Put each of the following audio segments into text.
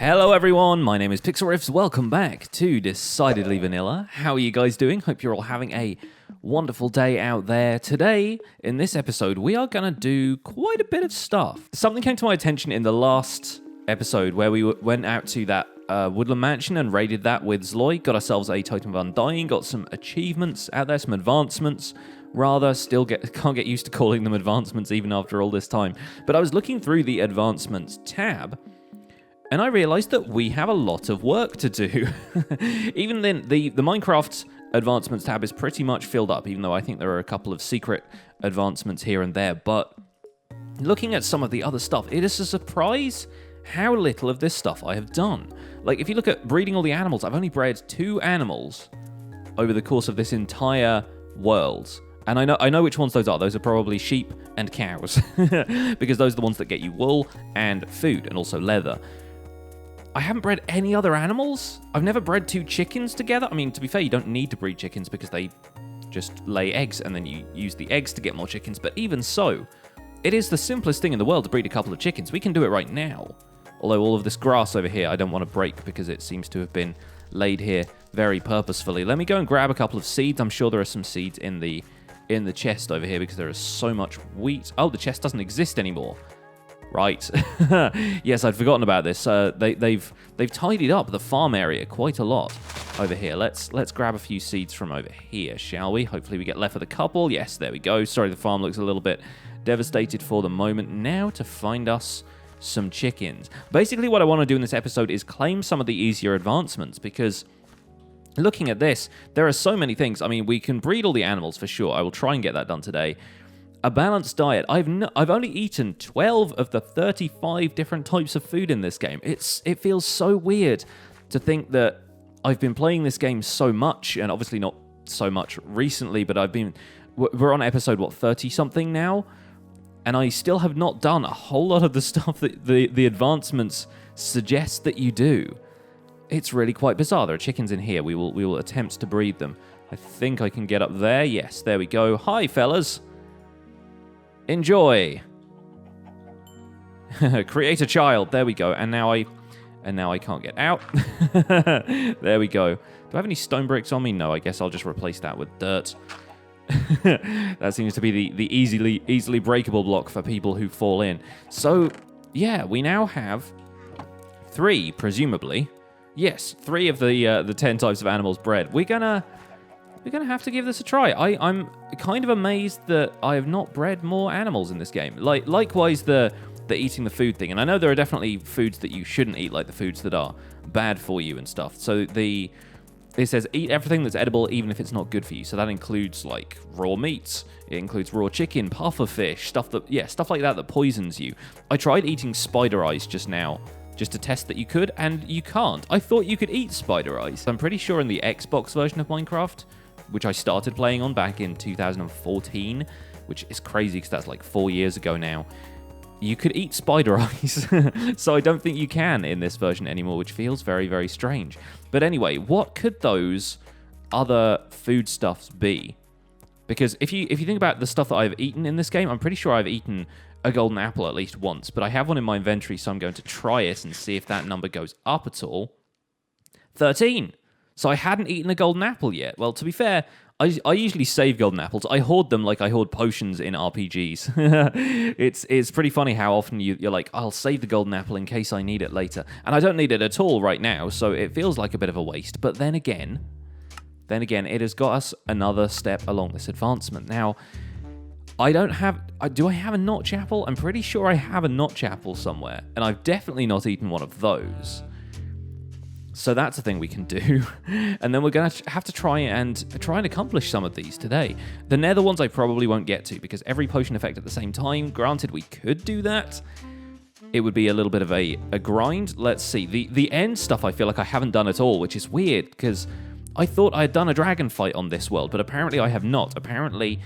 Hello everyone, my name is Pixlriffs. Welcome back to Decidedly Vanilla. How are you guys doing? Hope you're all having a wonderful day out there. Today, in this episode, we are going to do quite a bit of stuff. Something came to my attention in the last episode where we went out to that woodland mansion and raided that with Zloy, got ourselves a Totem of Undying, got some achievements out there, some advancements. Rather, can't get used to calling them advancements even after all this time. But I was looking through the advancements tab, and I realized that we have a lot of work to do. Even then, the Minecraft advancements tab is pretty much filled up, even though I think there are a couple of secret advancements here and there. But looking at some of the other stuff, it is a surprise how little of this stuff I have done. Like, if you look at breeding all the animals, I've only bred 2 animals over the course of this entire world. And I know which ones those are. Those are probably sheep and cows, because those are the ones that get you wool and food, and also leather. I haven't bred any other animals. I've never bred 2 chickens together. I mean, to be fair, you don't need to breed chickens because they just lay eggs, and then you use the eggs to get more chickens. But even so, it is the simplest thing in the world to breed a couple of chickens. We can do it right now. Although all of this grass over here, I don't want to break because it seems to have been laid here very purposefully. Let me go and grab a couple of seeds. I'm sure there are some seeds in the chest over here because there is so much wheat. Oh, the chest doesn't exist anymore. Right. Yes, I'd forgotten about this. They've tidied up the farm area quite a lot over here. Let's grab a few seeds from over here, shall we? Hopefully we get left with a couple. Yes, there we go. Sorry, the farm looks a little bit devastated for the moment. Now to find us some chickens. Basically, what I want to do in this episode is claim some of the easier advancements, because looking at this, there are so many things. I mean, we can breed all the animals for sure. I will try and get that done today. A balanced diet. I've only eaten 12 of the 35 different types of food in this game. It feels so weird to think that I've been playing this game so much, and obviously not so much recently, but we're on episode 30-something now, and I still have not done a whole lot of the stuff that the advancements suggest that you do. It's really quite bizarre. There are chickens in here. We will attempt to breed them. I think I can get up there. Yes, there we go. Hi, fellas. Enjoy. Create a child. There we go. And now I can't get out. There we go. Do I have any stone bricks on me? No, I guess I'll just replace that with dirt. That seems to be the easily breakable block for people who fall in. So, yeah, we now have 3, presumably. Yes, 3 of the 10 types of animals bred. We're gonna have to give this a try. I'm kind of amazed that I have not bred more animals in this game. Likewise, the eating the food thing. And I know there are definitely foods that you shouldn't eat, like the foods that are bad for you and stuff. So it says eat everything that's edible, even if it's not good for you. So that includes like raw meats. It includes raw chicken, puffer fish, stuff like that poisons you. I tried eating spider eyes just now, just to test that you could, and you can't. I thought you could eat spider eyes. I'm pretty sure in the Xbox version of Minecraft, which I started playing on back in 2014, which is crazy because that's like 4 years ago now, you could eat spider eyes. So I don't think you can in this version anymore, which feels very, very strange. But anyway, what could those other foodstuffs be? Because if you think about the stuff that I've eaten in this game, I'm pretty sure I've eaten a golden apple at least once, but I have one in my inventory, so I'm going to try it and see if that number goes up at all. 13. So I hadn't eaten a golden apple yet. Well, to be fair, I usually save golden apples. I hoard them like I hoard potions in RPGs. It's pretty funny how often you're like, I'll save the golden apple in case I need it later. And I don't need it at all right now, so it feels like a bit of a waste. But then again, it has got us another step along this advancement. Now, do I have a notch apple? I'm pretty sure I have a notch apple somewhere, and I've definitely not eaten one of those. So that's a thing we can do. And then we're going to have to try and accomplish some of these today. The nether ones I probably won't get to, because every potion effect at the same time. Granted, we could do that. It would be a little bit of a grind. Let's see. The end stuff I feel like I haven't done at all, which is weird, because I thought I had done a dragon fight on this world, but apparently I have not. Apparently,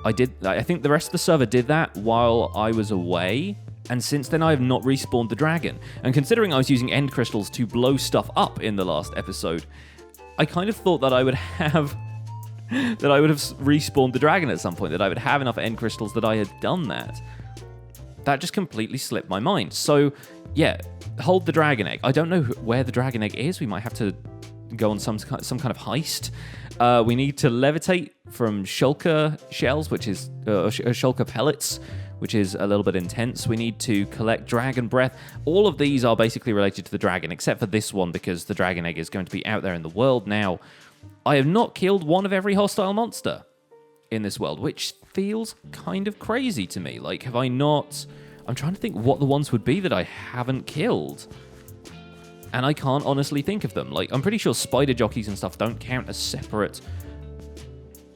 I think the rest of the server did that while I was away, and since then I have not respawned the dragon. And considering I was using end crystals to blow stuff up in the last episode, I kind of thought that I would have respawned the dragon at some point, that I would have enough end crystals that I had done that. That just completely slipped my mind. So yeah, hold the dragon egg. I don't know where the dragon egg is. We might have to go on some kind of heist. We need to levitate from shulker shells, which is shulker pellets, which is a little bit intense. We need to collect dragon breath. All of these are basically related to the dragon, except for this one, because the dragon egg is going to be out there in the world now. I have not killed one of every hostile monster in this world, which feels kind of crazy to me. Like, have I not... I'm trying to think what the ones would be that I haven't killed. And I can't honestly think of them. Like, I'm pretty sure spider jockeys and stuff don't count as separate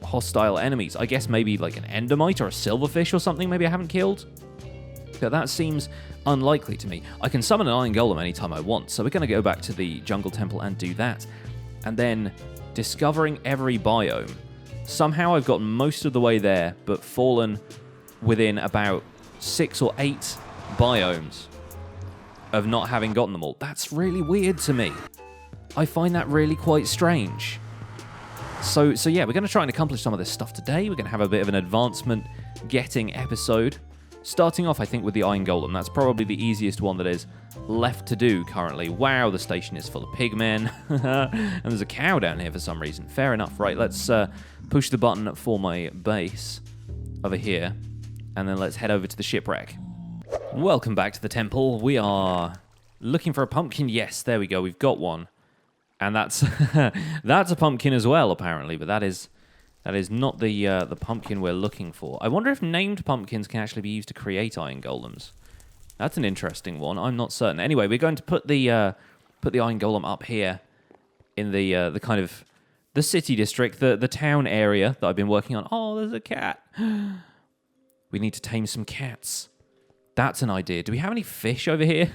hostile enemies. I guess maybe like an endermite or a silverfish or something maybe I haven't killed. But that seems unlikely to me. I can summon an iron golem anytime I want, so we're going to go back to the jungle temple and do that. And then discovering every biome. Somehow I've gotten most of the way there, but fallen within about 6 or 8 biomes of not having gotten them all. That's really weird to me. I find that really quite strange. So yeah, we're going to try and accomplish some of this stuff today. We're going to have a bit of an advancement getting episode. Starting off, I think, with the Iron Golem. That's probably the easiest one that is left to do currently. Wow, the station is full of pigmen. And there's a cow down here for some reason. Fair enough. Right, let's push the button for my base over here. And then let's head over to the shipwreck. Welcome back to the temple. We are looking for a pumpkin. Yes, there we go. We've got one. And that's that's a pumpkin as well, apparently. But that is not the pumpkin we're looking for. I wonder if named pumpkins can actually be used to create iron golems. That's an interesting one. I'm not certain. Anyway, we're going to put the iron golem up here in the kind of the city district, the town area that I've been working on. Oh, there's a cat. We need to tame some cats. That's an idea. Do we have any fish over here?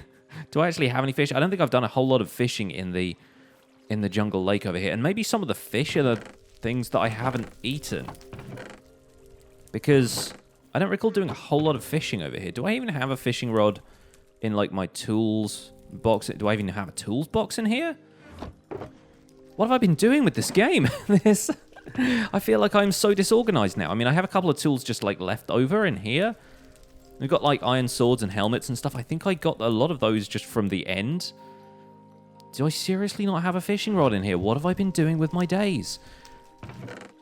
Do I actually have any fish? I don't think I've done a whole lot of fishing in the jungle lake over here. And maybe some of the fish are the things that I haven't eaten. Because I don't recall doing a whole lot of fishing over here. Do I even have a fishing rod in, like, my tools box? Do I even have a tools box in here? What have I been doing with this game? I feel like I'm so disorganized now. I mean, I have a couple of tools just, like, left over in here. We've got, like, iron swords and helmets and stuff. I think I got a lot of those just from the end. Do I seriously not have a fishing rod in here? What have I been doing with my days?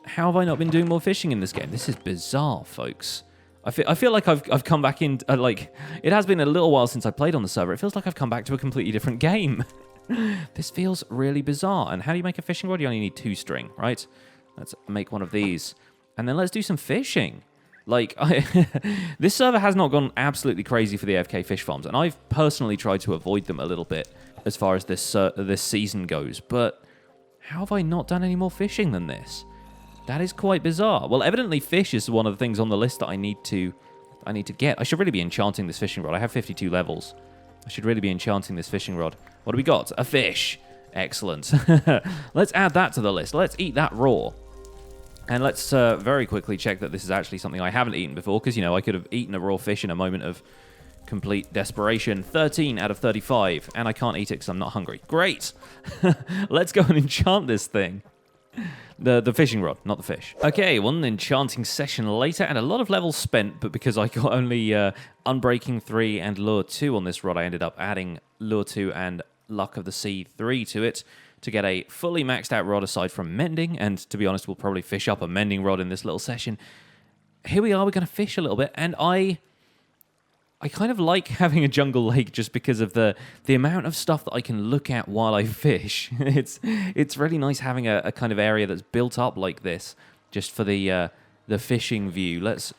How have I not been doing more fishing in this game? This is bizarre, folks. I feel like I've come back in... like, it has been a little while since I played on the server. It feels like I've come back to a completely different game. This feels really bizarre. And how do you make a fishing rod? You only need 2 string, right? Let's make one of these. And then let's do some fishing. Like, this server has not gone absolutely crazy for the AFK fish farms, and I've personally tried to avoid them a little bit as far as this season goes, but how have I not done any more fishing than this? That is quite bizarre. Well, evidently fish is one of the things on the list that I need to get. I should really be enchanting this fishing rod. I have 52 levels. I should really be enchanting this fishing rod. What do we got? A fish. Excellent. Let's add that to the list. Let's eat that raw. And let's very quickly check that this is actually something I haven't eaten before, because, you know, I could have eaten a raw fish in a moment of complete desperation. 13 out of 35, and I can't eat it because I'm not hungry. Great! Let's go and enchant this thing. The fishing rod, not the fish. Okay, one enchanting session later, and a lot of levels spent, but because I got only Unbreaking 3 and Lure 2 on this rod, I ended up adding Lure 2 and Luck of the Sea 3 to it, to get a fully maxed out rod aside from mending, and to be honest, we'll probably fish up a mending rod in this little session. Here we are, we're going to fish a little bit, and I kind of like having a jungle lake just because of the amount of stuff that I can look at while I fish. It's really nice having a kind of area that's built up like this, just for the fishing view. Let's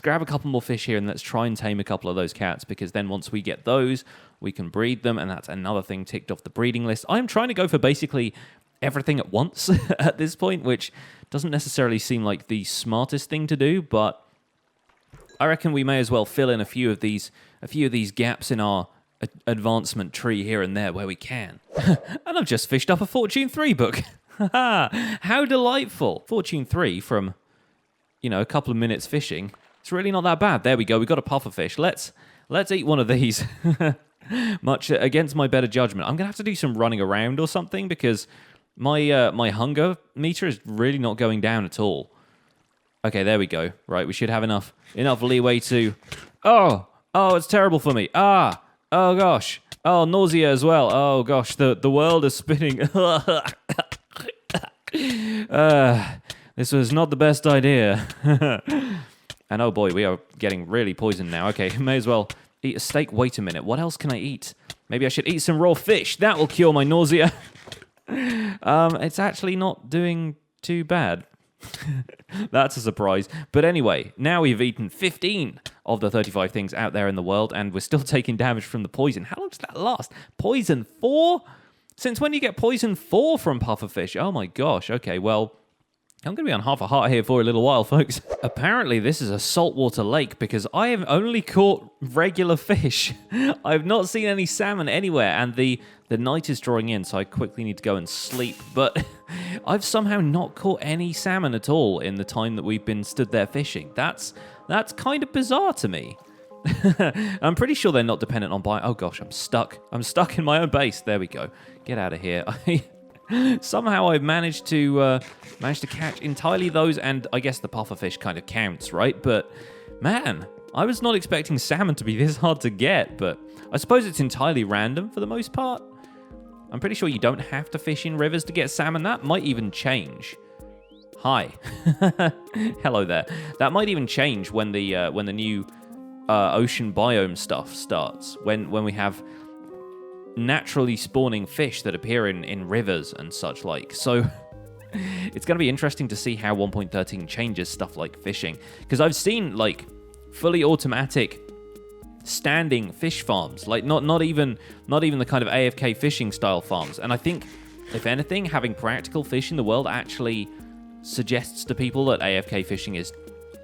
grab a couple more fish here, and let's try and tame a couple of those cats, because then once we get those, we can breed them, and that's another thing ticked off the breeding list. I'm trying to go for basically everything at once at this point, which doesn't necessarily seem like the smartest thing to do, but I reckon we may as well fill in a few of these gaps in our advancement tree here and there where we can. And I've just fished up a Fortune 3 book. How delightful. Fortune 3 from, you know, a couple of minutes fishing. It's really not that bad. There we go. We got a puffer fish. Let's eat one of these. Much against my better judgment. I'm going to have to do some running around or something, because my hunger meter is really not going down at all. Okay, there we go. Right, we should have enough leeway to... Oh, it's terrible for me. Oh, gosh. Oh, nausea as well. Oh, gosh, the world is spinning. This was not the best idea. And oh boy, we are getting really poisoned now. Okay, may as well eat a steak. Wait a minute, what else can I eat? Maybe I should eat some raw fish. That will cure my nausea. It's actually not doing too bad. That's a surprise. But anyway, now we've eaten 15 of the 35 things out there in the world, and we're still taking damage from the poison. How long does that last? Poison 4? Since when do you get poison 4 from pufferfish? Oh my gosh. Okay, well, I'm going to be on half a heart here for a little while, folks. Apparently, this is a saltwater lake because I have only caught regular fish. I've not seen any salmon anywhere, and the night is drawing in, so I quickly need to go and sleep. But I've somehow not caught any salmon at all in the time that we've been stood there fishing. That's kind of bizarre to me. I'm pretty sure they're not dependent on buying. Oh gosh, I'm stuck. I'm stuck in my own base. There we go. Get out of here. Somehow I've managed to catch entirely those, and I guess the pufferfish kind of counts, right? But man, I was not expecting salmon to be this hard to get, but I suppose it's entirely random for the most part. I'm pretty sure you don't have to fish in rivers to get salmon. That might even change. Hi. Hello there. That might even change when the new ocean biome stuff starts. When we have naturally spawning fish that appear in rivers and such like. So it's going to be interesting to see how 1.13 changes stuff like fishing, because I've seen like fully automatic standing fish farms, like not even the kind of AFK fishing style farms. And I think if anything, having practical fish in the world actually suggests to people that AFK fishing is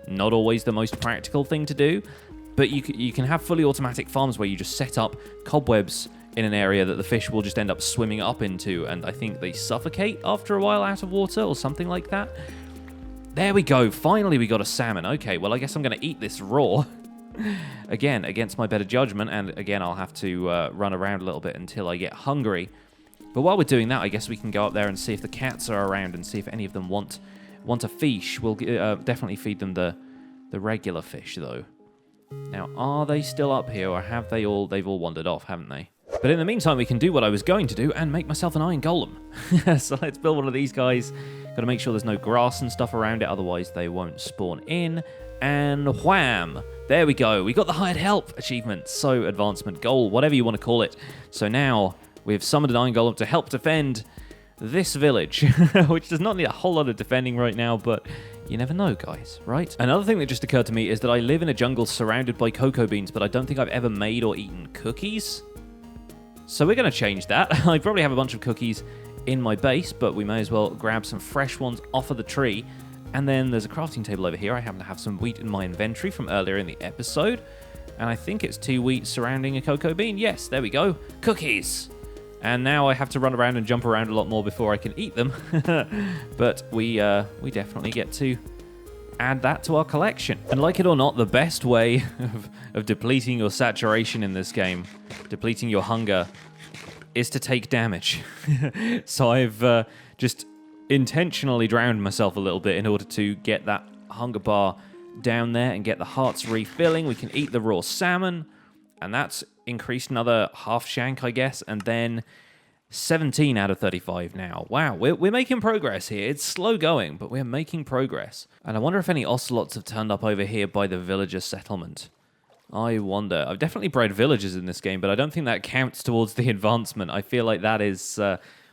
not always the most practical thing to do. But you can have fully automatic farms where you just set up cobwebs in an area that the fish will just end up swimming up into, and I think they suffocate after a while out of water or something like that. There we go. Finally, we got a salmon. Okay, well, I guess I'm going to eat this raw. Again, against my better judgment, and again, I'll have to run around a little bit until I get hungry. But while we're doing that, I guess we can go up there and see if the cats are around and see if any of them want a fish. We'll definitely feed them the regular fish, though. Now, are they still up here, or have they've all wandered off, haven't they? But in the meantime, we can do what I was going to do and make myself an iron golem. So let's build one of these guys. Got to make sure there's no grass and stuff around it, otherwise they won't spawn in. And wham! There we go. We got the hired help achievement. So advancement goal, whatever you want to call it. So now we've summoned an iron golem to help defend this village, which does not need a whole lot of defending right now, but you never know, guys, right? Another thing that just occurred to me is that I live in a jungle surrounded by cocoa beans, but I don't think I've ever made or eaten cookies. So we're going to change that. I probably have a bunch of cookies in my base, but we may as well grab some fresh ones off of the tree. And then there's a crafting table over here. I happen to have some wheat in my inventory from earlier in the episode. And I think it's 2 wheat surrounding a cocoa bean. Yes, there we go. Cookies! And now I have to run around and jump around a lot more before I can eat them. But we definitely get to add that to our collection. And like it or not, the best way of depleting your saturation in this game, depleting your hunger, is to take damage. So I've just intentionally drowned myself a little bit in order to get that hunger bar down there and get the hearts refilling. We can eat the raw salmon, and that's increased another half shank, I guess, and then 17 out of 35 now. Wow, we're making progress here. It's slow going, but we're making progress. And I wonder if any ocelots have turned up over here by the villager settlement. I wonder. I've definitely bred villagers in this game, but I don't think that counts towards the advancement. I feel like that is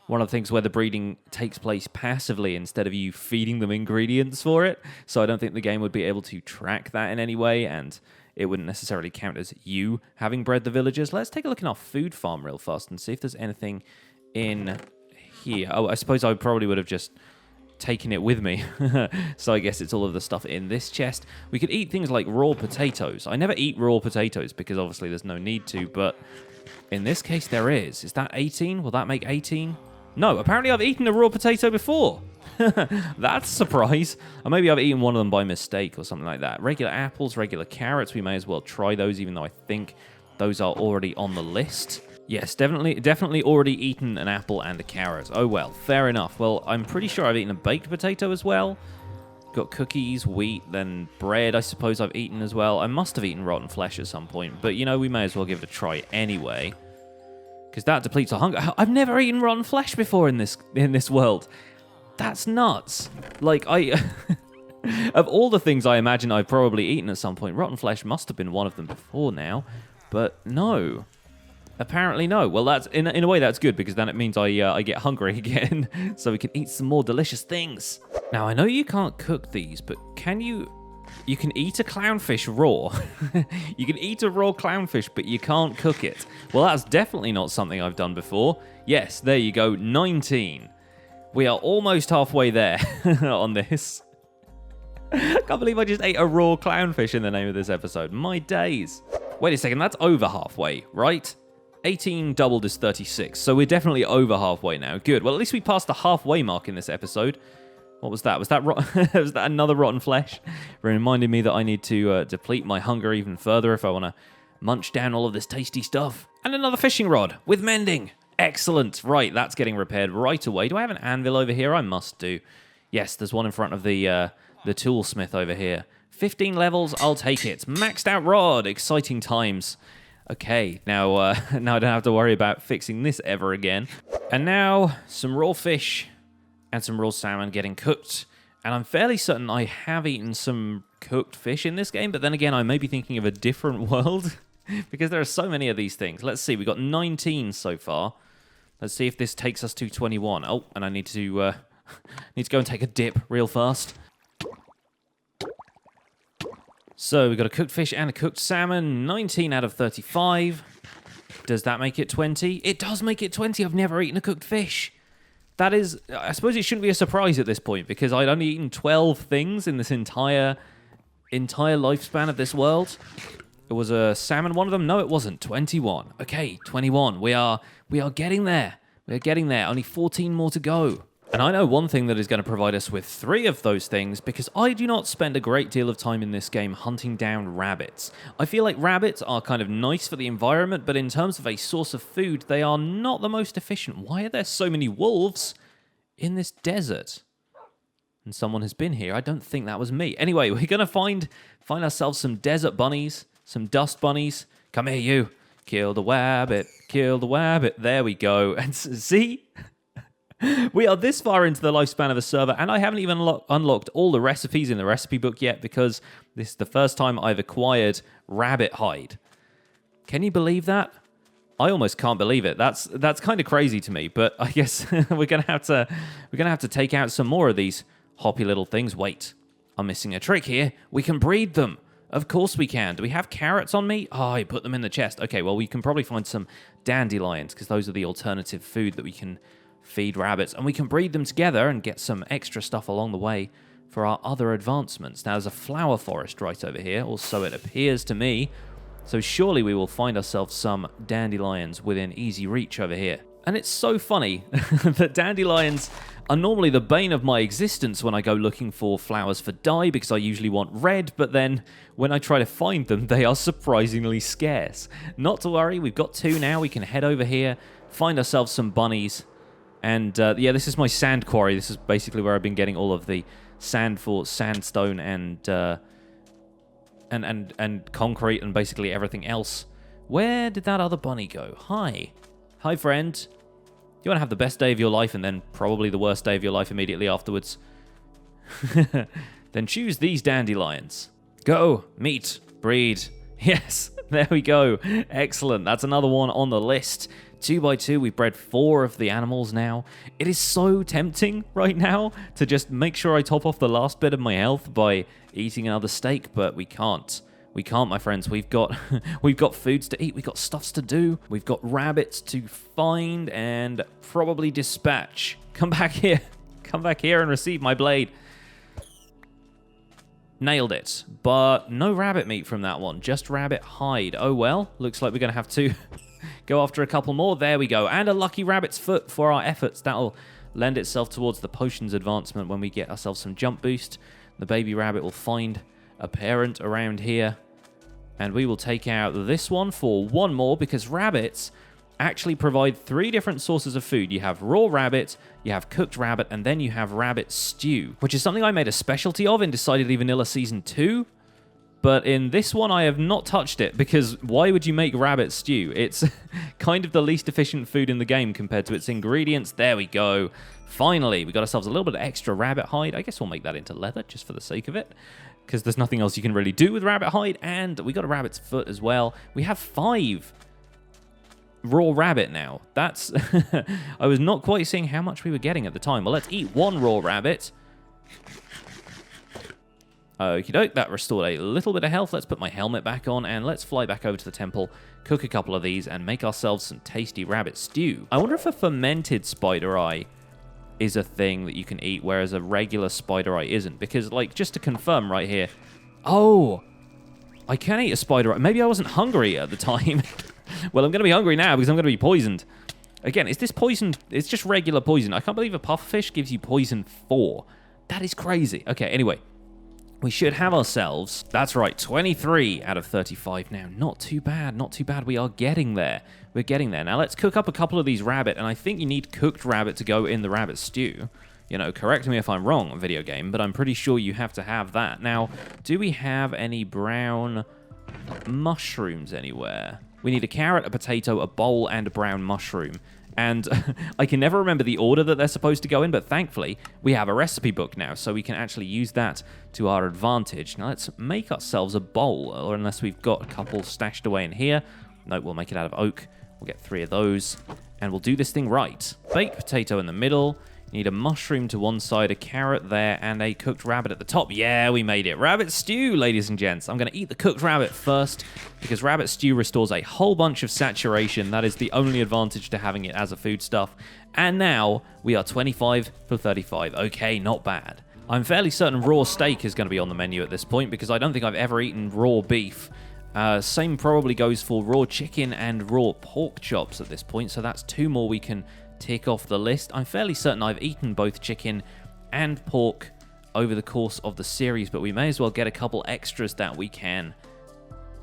one of the things where the breeding takes place passively instead of you feeding them ingredients for it. So I don't think the game would be able to track that in any way, and it wouldn't necessarily count as you having bred the villagers. Let's take a look in our food farm real fast and see if there's anything in here. Oh, I suppose I probably would have just taken it with me. So I guess it's all of the stuff in this chest. We could eat things like raw potatoes. I never eat raw potatoes because obviously there's no need to, but in this case there is. Is that 18? Will that make 18? No, apparently I've eaten a raw potato before. That's a surprise. Or maybe I've eaten one of them by mistake or something like that. Regular apples, regular carrots. We may as well try those, even though I think those are already on the list. Yes, definitely already eaten an apple and a carrot. Oh well, fair enough. Well, I'm pretty sure I've eaten a baked potato as well. Got cookies, wheat, then bread I suppose I've eaten as well. I must have eaten rotten flesh at some point, but you know, we may as well give it a try anyway. Because that depletes our hunger. I've never eaten rotten flesh before in this world. That's nuts. Like, of all the things I imagine I've probably eaten at some point, rotten flesh must have been one of them before now. But no. Apparently no. Well, that's in a way that's good, because then it means I get hungry again, so we can eat some more delicious things. Now, I know you can't cook these, but can you... You can eat a clownfish raw. You can eat a raw clownfish, but you can't cook it. Well, that's definitely not something I've done before. Yes, there you go, 19. We are almost halfway there on this. I can't believe I just ate a raw clownfish in the name of this episode. My days. Wait a second, that's over halfway, right? 18 doubled is 36, so we're definitely over halfway now. Good. Well, at least we passed the halfway mark in this episode. What was that? Was that was that another rotten flesh? Reminding me that I need to deplete my hunger even further if I want to munch down all of this tasty stuff. And another fishing rod with mending. Excellent. Right, that's getting repaired right away. Do I have an anvil over here? I must do. Yes, there's one in front of the toolsmith over here. 15 levels, I'll take it. Maxed out rod. Exciting times. Okay, now now I don't have to worry about fixing this ever again. And now, some raw fish and some raw salmon getting cooked. And I'm fairly certain I have eaten some cooked fish in this game, but then again, I may be thinking of a different world, because there are so many of these things. Let's see, we got 19 so far. Let's see if this takes us to 21. Oh, and I need to go and take a dip real fast. So we've got a cooked fish and a cooked salmon, 19 out of 35. Does that make it 20? It does make it 20. I've never eaten a cooked fish. That is, I suppose it shouldn't be a surprise at this point, because I'd only eaten 12 things in this entire lifespan of this world. It was a salmon, one of them? No, it wasn't. 21. Okay, 21. We are getting there. We're getting there. Only 14 more to go. And I know one thing that is going to provide us with 3 of those things, because I do not spend a great deal of time in this game hunting down rabbits. I feel like rabbits are kind of nice for the environment, but in terms of a source of food, they are not the most efficient. Why are there so many wolves in this desert? And someone has been here. I don't think that was me. Anyway, we're going to find ourselves some desert bunnies, some dust bunnies. Come here, you. Kill the wabbit. Kill the wabbit. There we go. And see? We are this far into the lifespan of a server, and I haven't even unlocked all the recipes in the recipe book yet, because this is the first time I've acquired rabbit hide. Can you believe that? I almost can't believe it. That's kind of crazy to me, but I guess we're gonna have to take out some more of these hoppy little things. Wait, I'm missing a trick here. We can breed them. Of course we can. Do we have carrots on me? Oh, I put them in the chest. Okay, well, we can probably find some dandelions, because those are the alternative food that we can feed rabbits, and we can breed them together and get some extra stuff along the way for our other advancements. Now, there's a flower forest right over here, or so it appears to me, so surely we will find ourselves some dandelions within easy reach over here. And it's so funny that dandelions are normally the bane of my existence when I go looking for flowers for dye, because I usually want red, but then when I try to find them, they are surprisingly scarce. Not to worry, we've got 2 now. We can head over here, find ourselves some bunnies. And yeah, this is my sand quarry. This is basically where I've been getting all of the sand for sandstone and concrete and basically everything else. Where did that other bunny go? Hi. Hi, friend. You want to have the best day of your life and then probably the worst day of your life immediately afterwards? Then choose these dandelions. Go, meet, breed. Yes, there we go. Excellent. That's another one on the list. 2 by 2, we've bred 4 of the animals now. It is so tempting right now to just make sure I top off the last bit of my health by eating another steak, but we can't. We can't, my friends. We've got foods to eat. We've got stuffs to do. We've got rabbits to find and probably dispatch. Come back here. Come back here and receive my blade. Nailed it. But no rabbit meat from that one. Just rabbit hide. Oh well. Looks like we're going to have to go after a couple more. There we go. And a lucky rabbit's foot for our efforts. That'll lend itself towards the potions advancement when we get ourselves some jump boost. The baby rabbit will find a parent around here. And we will take out this one for 1 more, because rabbits actually provide 3 different sources of food. You have raw rabbit, you have cooked rabbit, and then you have rabbit stew, which is something I made a specialty of in Decidedly Vanilla Season 2. But in this one, I have not touched it, because why would you make rabbit stew? It's kind of the least efficient food in the game compared to its ingredients. There we go. Finally, we got ourselves a little bit of extra rabbit hide. I guess we'll make that into leather just for the sake of it, because there's nothing else you can really do with rabbit hide. And we got a rabbit's foot as well. We have 5 raw rabbit now. That's... I was not quite seeing how much we were getting at the time. Well, let's eat 1 raw rabbit. Okie doke, that restored a little bit of health. Let's put my helmet back on, and let's fly back over to the temple, cook a couple of these, and make ourselves some tasty rabbit stew. I wonder if a fermented spider eye is a thing that you can eat, whereas a regular spider eye isn't. Because, like, just to confirm right here... Oh! I can eat a spider eye. Maybe I wasn't hungry at the time. Well, I'm going to be hungry now, because I'm going to be poisoned. Again, is this poison? It's just regular poison. I can't believe a pufferfish gives you poison 4. That is crazy. Okay, anyway... We should have ourselves, that's right, 23 out of 35 now. Not too bad, not too bad. We are getting there. We're getting there. Now, let's cook up a couple of these rabbit, and I think you need cooked rabbit to go in the rabbit stew. You know, correct me if I'm wrong, video game, but I'm pretty sure you have to have that. Now, do we have any brown mushrooms anywhere? We need a carrot, a potato, a bowl, and a brown mushroom. And I can never remember the order that they're supposed to go in, but thankfully, we have a recipe book now, so we can actually use that to our advantage. Now, let's make ourselves a bowl, or unless we've got a couple stashed away in here. No, we'll make it out of oak. We'll get 3 of those, and we'll do this thing right. Baked potato in the middle. You need a mushroom to one side, a carrot there, and a cooked rabbit at the top. Yeah, we made it. Rabbit stew, ladies and gents. I'm going to eat the cooked rabbit first, because rabbit stew restores a whole bunch of saturation. That is the only advantage to having it as a foodstuff. And now, we are 25 for 35. Okay, not bad. I'm fairly certain raw steak is going to be on the menu at this point, because I don't think I've ever eaten raw beef. Same probably goes for raw chicken and raw pork chops at this point, so that's 2 more we can tick off the list. I'm fairly certain I've eaten both chicken and pork over the course of the series, but we may as well get a couple extras that we can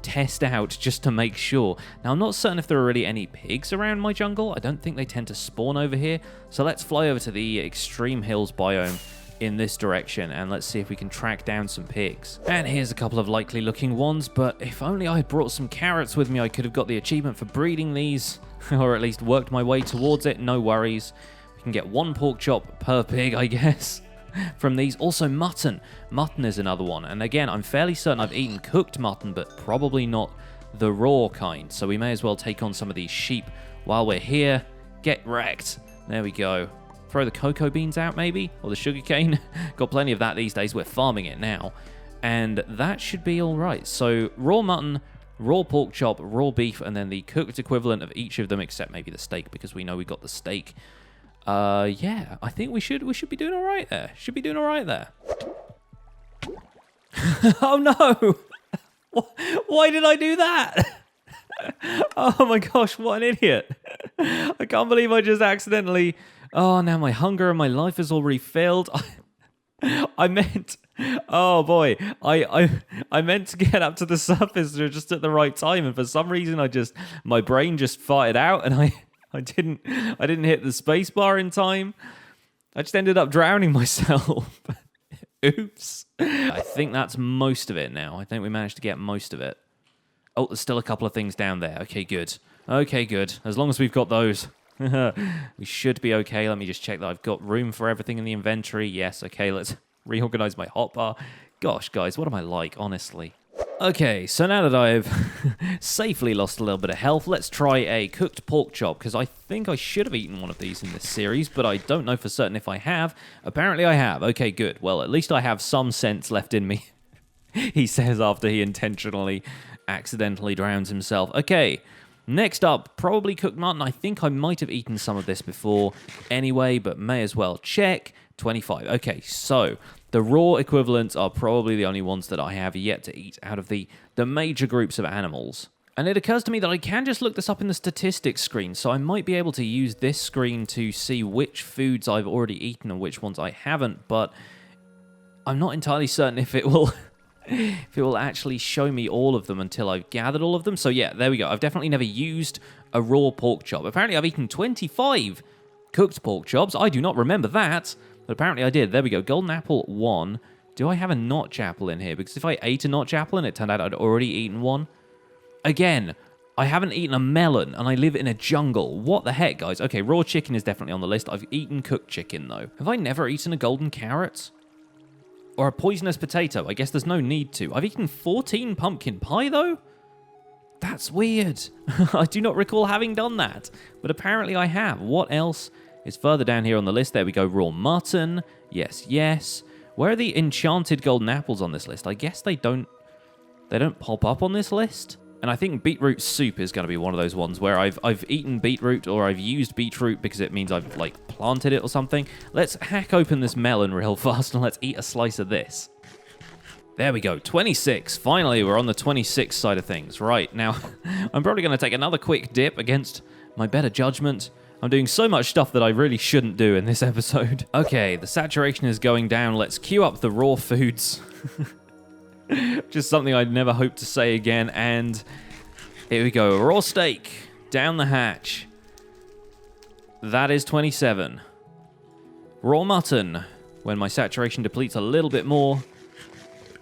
test out just to make sure. Now, I'm not certain if there are really any pigs around my jungle. I don't think they tend to spawn over here, so let's fly over to the extreme hills biome in this direction, and let's see if we can track down some pigs. And here's a couple of likely looking ones, but if only I had brought some carrots with me, I could have got the achievement for breeding these, or at least worked my way towards it. No worries. We can get 1 pork chop per pig, I guess, from these. Also, mutton. Mutton is another one, and again, I'm fairly certain I've eaten cooked mutton, but probably not the raw kind, so we may as well take on some of these sheep while we're here. Get wrecked. There we go. Throw the cocoa beans out, maybe? Or the sugarcane? Got plenty of that these days. We're farming it now. And that should be all right. So, raw mutton, raw pork chop, raw beef, and then the cooked equivalent of each of them, except maybe the steak, because we know we got the steak. Yeah, I think we should be doing all right there. Should be doing all right there. Oh, no! Why did I do that? Oh, my gosh, what an idiot. I can't believe I just accidentally... Oh, now my hunger and my life has already failed. I meant... Oh, boy. I meant to get up to the surface just at the right time, and for some reason, my brain just farted out, and I didn't hit the space bar in time. I just ended up drowning myself. Oops. I think that's most of it now. I think we managed to get most of it. Oh, there's still a couple of things down there. Okay, good. Okay, good. As long as we've got those... we should be okay. Let me just check that I've got room for everything in the inventory. Yes, okay, let's reorganize my hotbar. Gosh, guys, what am I like, honestly? Okay, so now that I've safely lost a little bit of health, let's try a cooked pork chop, because I think I should have eaten one of these in this series, but I don't know for certain if I have. Apparently I have. Okay, good. Well, at least I have some sense left in me, he says after he intentionally, accidentally drowns himself. Okay. Next up, probably cooked mutton. I think I might have eaten some of this before anyway, but may as well check. 25. Okay, so the raw equivalents are probably the only ones that I have yet to eat out of the major groups of animals. And it occurs to me that I can just look this up in the statistics screen, so I might be able to use this screen to see which foods I've already eaten and which ones I haven't, but I'm not entirely certain if it will if it will actually show me all of them until I've gathered all of them. So yeah, there we go. I've definitely never used a raw pork chop. Apparently I've eaten 25 cooked pork chops. I do not remember that, but apparently I did. There we go. Golden apple 1. Do I have a notch apple in here? Because if I ate a notch apple and it turned out I'd already eaten one. Again, I haven't eaten a melon and I live in a jungle. What the heck, guys? Okay, raw chicken is definitely on the list. I've eaten cooked chicken, though. Have I never eaten a golden carrot? Or a poisonous potato? I guess there's no need to. I've eaten 14 pumpkin pie, though? That's weird. I do not recall having done that. But apparently I have. What else is further down here on the list? There we go. Raw mutton. Yes, yes. Where are the enchanted golden apples on this list? I guess they don't pop up on this list. And I think beetroot soup is going to be one of those ones where I've eaten beetroot or I've used beetroot because it means I've, like, planted it or something. Let's hack open this melon real fast and let's eat a slice of this. There we go, 26. Finally, we're on the 26 side of things. Right, now, I'm probably going to take another quick dip against my better judgment. I'm doing so much stuff that I really shouldn't do in this episode. Okay, the saturation is going down. Let's queue up the raw foods. Just something I'd never hope to say again. And here we go. Raw steak. Down the hatch. That is 27. Raw mutton. When my saturation depletes a little bit more.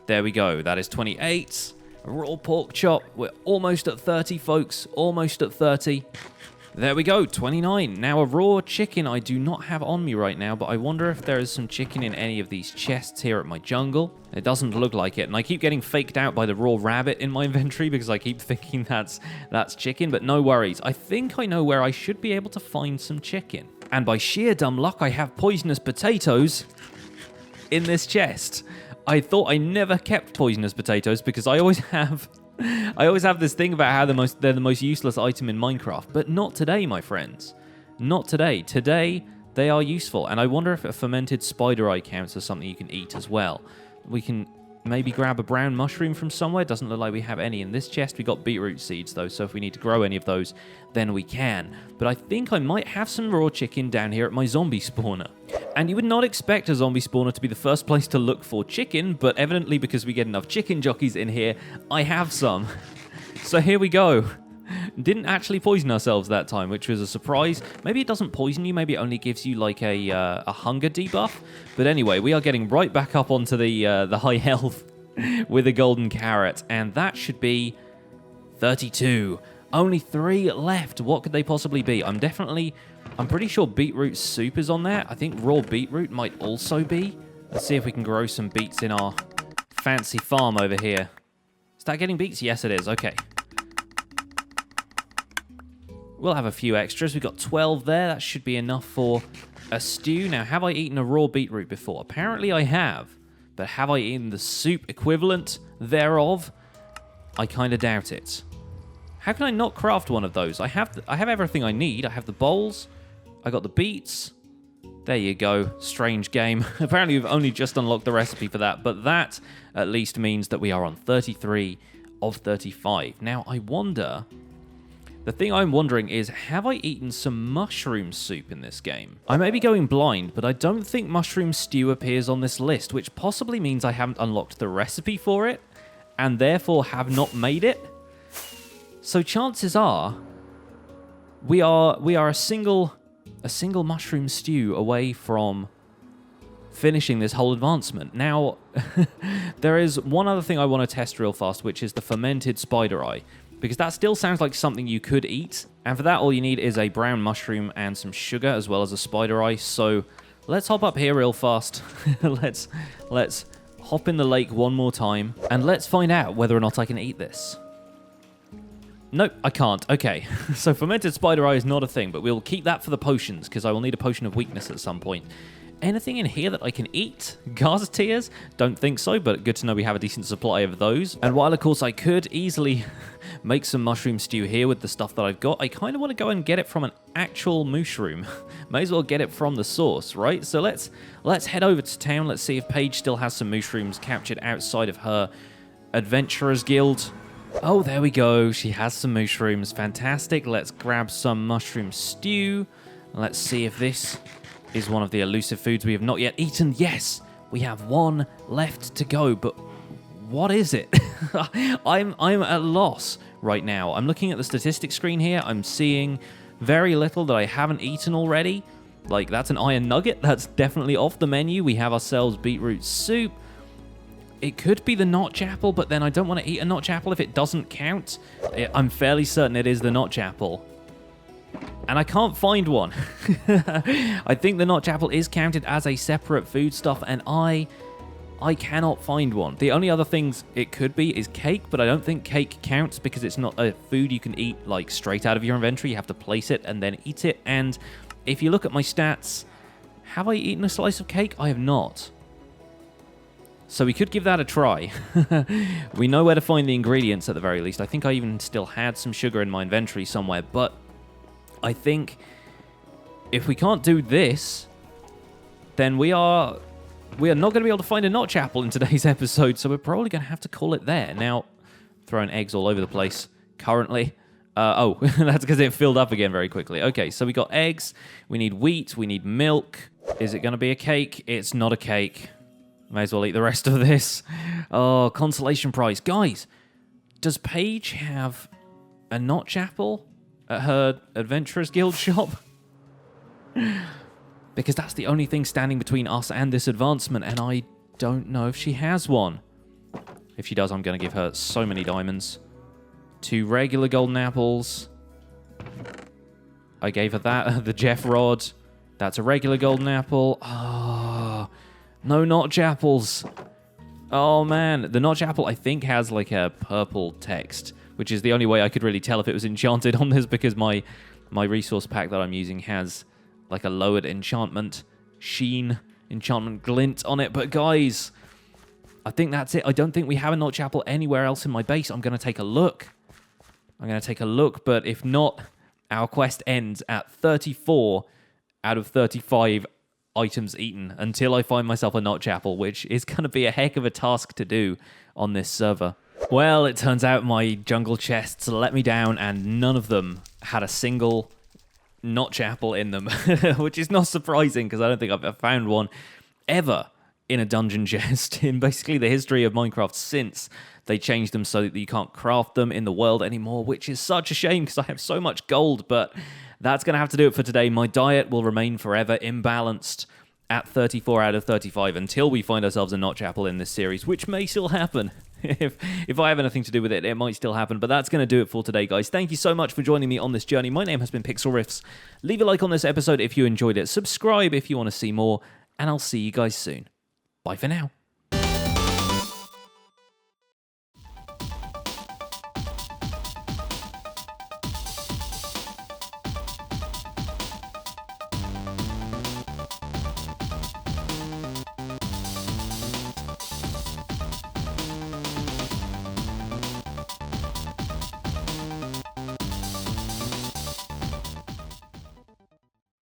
There we go. That is 28. Raw pork chop. We're almost at 30, folks. Almost at 30. There we go, 29. Now, a raw chicken I do not have on me right now, but I wonder if there is some chicken in any of these chests here at my jungle. It doesn't look like it, and I keep getting faked out by the raw rabbit in my inventory because I keep thinking that's chicken, but no worries. I think I know where I should be able to find some chicken. And by sheer dumb luck, I have poisonous potatoes in this chest. I thought I never kept poisonous potatoes because I always have this thing about how they're the most useless item in Minecraft, but not today, my friends. Not today. Today, they are useful, and I wonder if a fermented spider eye counts as something you can eat as well. We can maybe grab a brown mushroom from somewhere. Doesn't look like we have any in this chest. We got beetroot seeds, though, so if we need to grow any of those, then we can. But I think I might have some raw chicken down here at my zombie spawner. And you would not expect a zombie spawner to be the first place to look for chicken, but evidently because we get enough chicken jockeys in here, I have some. So here we go. Didn't actually poison ourselves that time, which was a surprise. Maybe it doesn't poison you, maybe it only gives you like a hunger debuff. But anyway, we are getting right back up onto the high health with a golden carrot, and that should be 32. Only 3 left. What could they possibly be? I'm pretty sure beetroot soup is on there. I think raw beetroot might also be. Let's see if we can grow some beets in our fancy farm over here. Is that getting beets? Yes, it is. Okay. We'll have a few extras. We've got 12 there. That should be enough for a stew. Now, have I eaten a raw beetroot before? Apparently I have. But have I eaten the soup equivalent thereof? I kind of doubt it. How can I not craft one of those? I have everything I need. I have the bowls. I got the beets. There you go. Strange game. Apparently we've only just unlocked the recipe for that. But that at least means that we are on 33 of 35. Now, I wonder... The thing I'm wondering is, have I eaten some mushroom soup in this game? I may be going blind, but I don't think mushroom stew appears on this list, which possibly means I haven't unlocked the recipe for it, and therefore have not made it. So chances are, we are a single mushroom stew away from finishing this whole advancement. Now, there is one other thing I want to test real fast, which is the fermented spider eye. Because that still sounds like something you could eat. And for that, all you need is a brown mushroom and some sugar, as well as a spider eye. So let's hop up here real fast. Let's hop in the lake one more time. And let's find out whether or not I can eat this. Nope, I can't. Okay, so fermented spider eye is not a thing, but we'll keep that for the potions, because I will need a potion of weakness at some point. Anything in here that I can eat? Garzateers? Don't think so, but good to know we have a decent supply of those. And while, of course, I could easily make some mushroom stew here with the stuff that I've got, I kind of want to go and get it from an actual mushroom. May as well get it from the source, right? So let's head over to town. Let's see if Paige still has some mushrooms captured outside of her Adventurers Guild. Oh, there we go. She has some mushrooms. Fantastic. Let's grab some mushroom stew. Let's see if this is one of the elusive foods we have not yet eaten. Yes, we have one left to go, but What is it? I'm at a loss right now. I'm looking at the statistics screen here. I'm seeing very little that I haven't eaten already. Like, that's an iron nugget. That's definitely off the menu. We have ourselves beetroot soup. It could be the notch apple, but then I don't want to eat a notch apple if it doesn't count. I'm fairly certain it is the notch apple. And I can't find one. I think the notch apple is counted as a separate foodstuff, and I cannot find one. The only other things it could be is cake, but I don't think cake counts because it's not a food you can eat like straight out of your inventory. You have to place it and then eat it. And if you look at my stats, have I eaten a slice of cake? I have not. So we could give that a try. We know where to find the ingredients at the very least. I think I even still had some sugar in my inventory somewhere, but I think if we can't do this, then we are not going to be able to find a notch apple in today's episode, so we're probably going to have to call it there. Now, throwing eggs all over the place currently. Oh, that's because it filled up again very quickly. Okay, so we got eggs, we need wheat, we need milk. Is it going to be a cake? It's not a cake. May as well eat the rest of this. Oh, consolation prize. Guys, does Paige have a notch apple at her Adventurers Guild shop? Because that's the only thing standing between us and this advancement, and I don't know if she has one. If she does, I'm going to give her so many diamonds. 2 regular golden apples. I gave her that, the Jeff rod. That's a regular golden apple. Oh, no notch apples. Oh, man. The notch apple, I think, has like a purple text, which is the only way I could really tell if it was enchanted on this, because my resource pack that I'm using has like a lowered enchantment sheen, enchantment glint on it. But guys, I think that's it. I don't think we have a notch apple anywhere else in my base. I'm going to take a look. But if not, our quest ends at 34 out of 35 items eaten until I find myself a notch apple, which is going to be a heck of a task to do on this server. Well, it turns out my jungle chests let me down, and none of them had a single notch apple in them, which is not surprising because I don't think I've ever found one ever in a dungeon chest in basically the history of Minecraft since they changed them so that you can't craft them in the world anymore, which is such a shame because I have so much gold. But that's going to have to do it for today. My diet will remain forever imbalanced at 34 out of 35 until we find ourselves a notch apple in this series, which may still happen. If I have anything to do with it, it might still happen. But that's going to do it for today, guys. Thank you so much for joining me on this journey. My name has been Pixlriffs. Leave a like on this episode if you enjoyed it. Subscribe if you want to see more. And I'll see you guys soon. Bye for now.